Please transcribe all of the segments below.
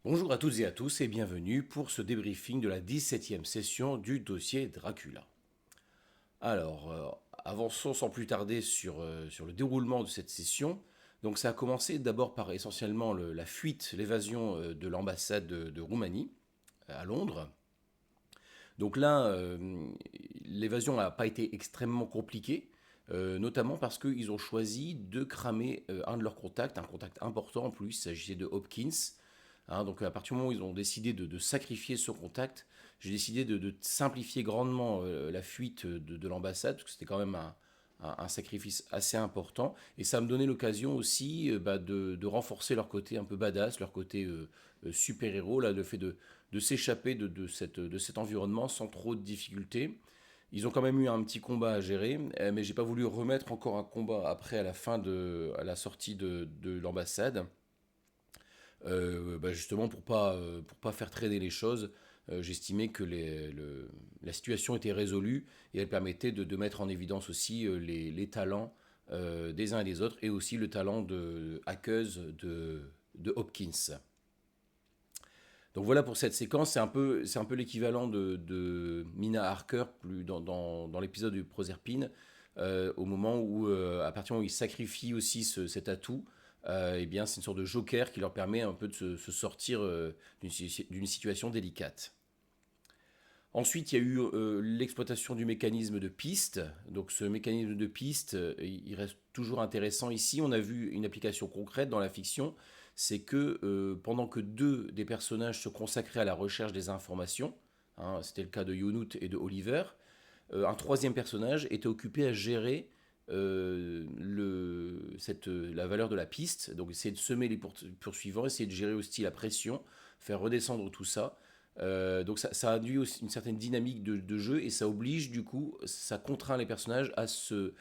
Bonjour à toutes et à tous et bienvenue pour ce débriefing de la 17e session du dossier Dracula. Alors, avançons sans plus tarder sur le déroulement de cette session. Donc ça a commencé d'abord par essentiellement la fuite, l'évasion de l'ambassade de Roumanie à Londres. Donc là, l'évasion n'a pas été extrêmement compliquée, notamment parce qu'ils ont choisi de cramer un de leurs contacts, un contact important en plus, il s'agissait de Hopkins. Hein, donc à partir du moment où ils ont décidé de sacrifier ce contact, j'ai décidé de simplifier grandement la fuite de l'ambassade, parce que c'était quand même un sacrifice assez important. Et ça me donnait l'occasion aussi de renforcer leur côté un peu badass, leur côté super-héros, là, le fait de s'échapper de cet environnement sans trop de difficultés. Ils ont quand même eu un petit combat à gérer, mais j'ai pas voulu remettre encore un combat après à la sortie de l'ambassade. Justement pour pas faire traîner les choses, j'estimais que la situation était résolue et elle permettait de mettre en évidence aussi les talents des uns et des autres et aussi le talent de hackeuse de Hopkins. Donc voilà pour cette séquence, c'est un peu l'équivalent de Mina Harker plus dans l'épisode du Proserpine, au moment où, à partir du moment où il sacrifie aussi cet atout, eh bien c'est une sorte de joker qui leur permet un peu de se sortir d'une situation délicate. Ensuite, il y a eu l'exploitation du mécanisme de piste. Donc ce mécanisme de piste, il reste toujours intéressant ici. On a vu une application concrète dans la fiction, c'est que pendant que deux des personnages se consacraient à la recherche des informations, hein, c'était le cas de Yonut et de Oliver, un troisième personnage était occupé à gérer la valeur de la piste, donc essayer de semer les poursuivants, essayer de gérer aussi la pression, faire redescendre tout ça. Donc ça induit aussi une certaine dynamique de jeu et ça oblige du coup, ça contraint les personnages à se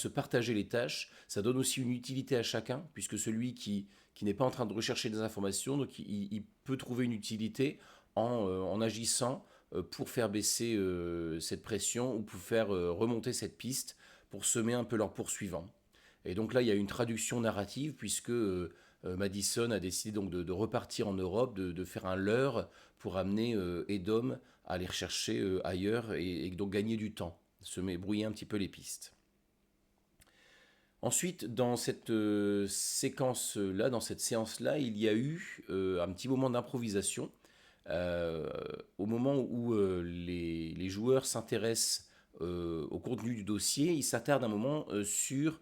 partager les tâches. Ça donne aussi une utilité à chacun puisque celui qui n'est pas en train de rechercher des informations, donc il peut trouver une utilité en agissant pour faire baisser cette pression ou pour faire remonter cette piste pour semer un peu leurs poursuivants. Et donc là, il y a une traduction narrative puisque Madison a décidé donc de repartir en Europe, de faire un leurre pour amener Edom à les rechercher ailleurs et donc gagner du temps, brouiller un petit peu les pistes. Ensuite, dans cette séquence-là, dans cette séance-là, il y a eu un petit moment d'improvisation euh, au moment où les joueurs s'intéressent au contenu du dossier, ils s'attardent un moment sur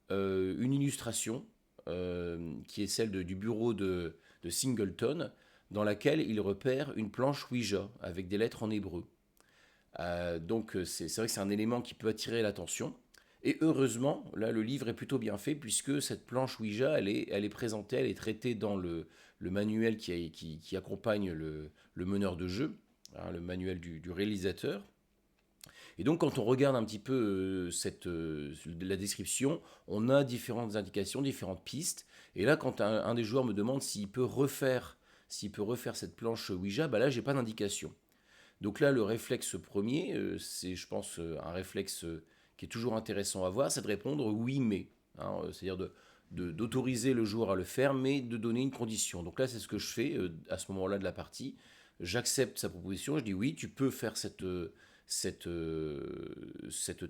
une illustration qui est celle du bureau de Singleton, dans laquelle ils repèrent une planche Ouija avec des lettres en hébreu. Donc c'est vrai que c'est un élément qui peut attirer l'attention. Et heureusement, là, le livre est plutôt bien fait puisque cette planche Ouija, elle est présentée, elle est traitée dans le manuel qui accompagne le meneur de jeu, hein, le manuel du réalisateur. Et donc, quand on regarde un petit peu la description, on a différentes indications, différentes pistes. Et là, quand un des joueurs me demande s'il peut refaire cette planche Ouija, bah là, j'ai pas d'indication. Donc là, le réflexe premier, c'est, je pense, un réflexe qui est toujours intéressant à voir, c'est de répondre oui, mais. Hein, c'est-à-dire d'autoriser le joueur à le faire, mais de donner une condition. Donc là, c'est ce que je fais à ce moment-là de la partie. J'accepte sa proposition, je dis oui, tu peux faire cette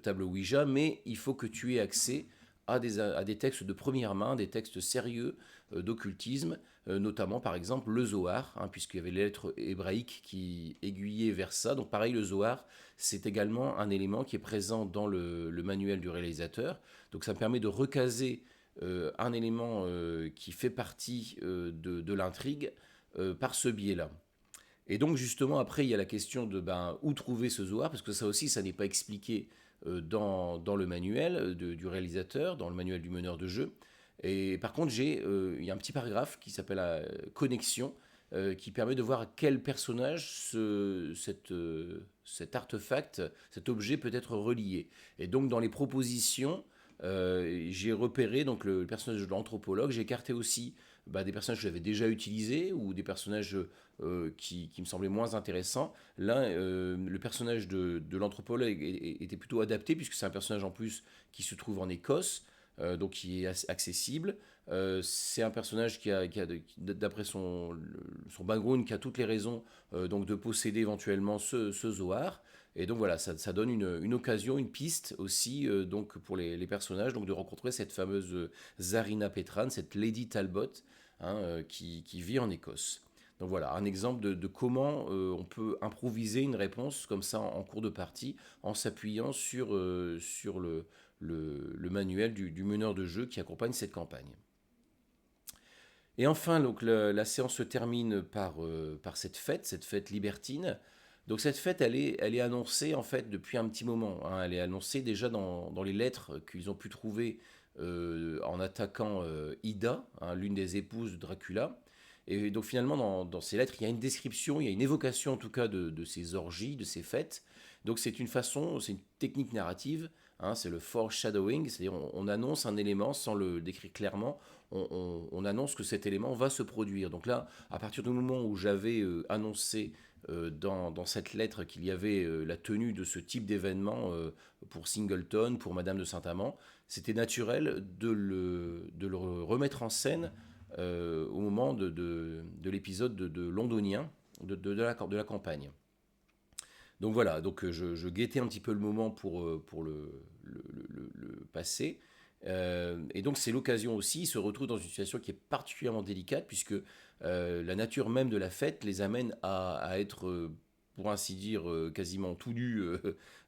table Ouija, mais il faut que tu aies accès à des textes de première main, des textes sérieux d'occultisme, notamment par exemple le Zohar, hein, puisqu'il y avait les lettres hébraïques qui aiguillaient vers ça. Donc pareil, le Zohar, c'est également un élément qui est présent dans le manuel du réalisateur. Donc ça me permet de recaser un élément qui fait partie de l'intrigue par ce biais-là. Et donc justement après il y a la question de où trouver ce Zohar, parce que ça aussi ça n'est pas expliqué dans le manuel du réalisateur, dans le manuel du meneur de jeu. Et par contre il y a un petit paragraphe qui s'appelle connexion, qui permet de voir à quel personnage cet artefact, cet objet peut être relié. Et donc dans les propositions, j'ai repéré donc le personnage de l'anthropologue, j'ai écarté aussi des personnages que j'avais déjà utilisés ou des personnages qui me semblaient moins intéressants. Là, le personnage de l'anthropologue était plutôt adapté puisque c'est un personnage en plus qui se trouve en Écosse. donc qui est accessible. C'est un personnage d'après son background, qui a toutes les raisons donc de posséder éventuellement ce Zohar. Et donc voilà, ça donne une occasion, une piste aussi donc pour les personnages donc de rencontrer cette fameuse Zarina Petran, cette Lady Talbot, hein, qui vit en Écosse. Donc voilà, un exemple de comment on peut improviser une réponse comme ça en cours de partie en s'appuyant sur le manuel du meneur de jeu qui accompagne cette campagne. Et enfin, donc, la séance se termine par cette fête libertine. Donc cette fête, elle est annoncée en fait depuis un petit moment, hein. Elle est annoncée déjà dans les lettres qu'ils ont pu trouver en attaquant Ida, hein, l'une des épouses de Dracula. Et donc finalement, dans ces lettres, il y a une description, il y a une évocation en tout cas de ces orgies, de ces fêtes. Donc c'est une technique narrative, hein, c'est le foreshadowing, c'est-à-dire on annonce un élément sans le décrire clairement, on annonce que cet élément va se produire. Donc là, à partir du moment où j'avais annoncé dans cette lettre qu'il y avait la tenue de ce type d'événement pour Singleton, pour Madame de Saint-Amand, c'était naturel de le remettre en scène au moment de l'épisode de londonien de la campagne. Donc voilà, donc je guettais un petit peu le moment pour le passer. Et donc c'est l'occasion aussi, ils se retrouvent dans une situation qui est particulièrement délicate, puisque la nature même de la fête les amène à être, pour ainsi dire, quasiment tout nus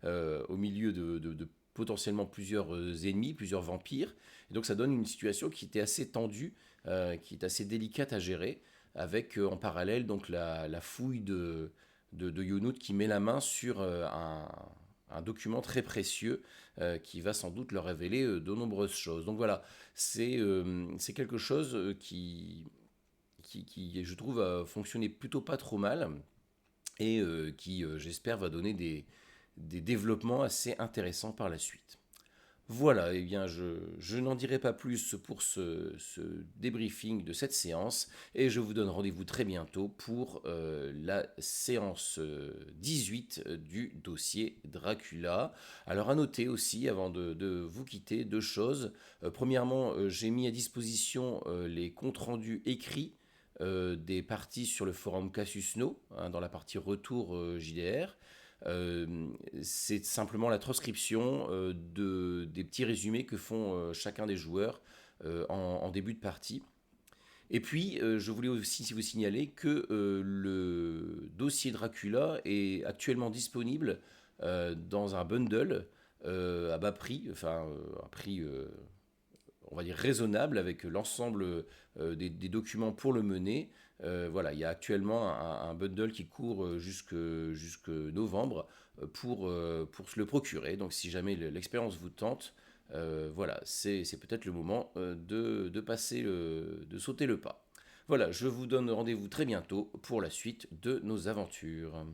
au milieu de potentiellement plusieurs ennemis, plusieurs vampires. Et donc ça donne une situation qui était assez tendue, qui est assez délicate à gérer, avec en parallèle donc la fouille de Younout qui met la main sur un document très précieux qui va sans doute leur révéler de nombreuses choses. Donc voilà, c'est quelque chose qui, je trouve, a fonctionné plutôt pas trop mal et qui, j'espère, va donner des développements assez intéressants par la suite. Voilà, eh bien, je n'en dirai pas plus pour ce débriefing de cette séance et je vous donne rendez-vous très bientôt pour la séance 18 du dossier Dracula. Alors à noter aussi, avant de vous quitter, deux choses. Premièrement, j'ai mis à disposition les comptes rendus écrits des parties sur le forum Casus No, hein, dans la partie retour JDR. C'est simplement la transcription des petits résumés que font chacun des joueurs en début de partie. Et puis, je voulais aussi vous signaler que le dossier Dracula est actuellement disponible dans un bundle à bas prix, enfin un prix on va dire raisonnable, avec l'ensemble des documents pour le mener. Voilà, il y a actuellement un bundle qui court jusque novembre pour se le procurer. Donc si jamais l'expérience vous tente, voilà, c'est peut-être le moment de sauter le pas. Voilà, je vous donne rendez-vous très bientôt pour la suite de nos aventures.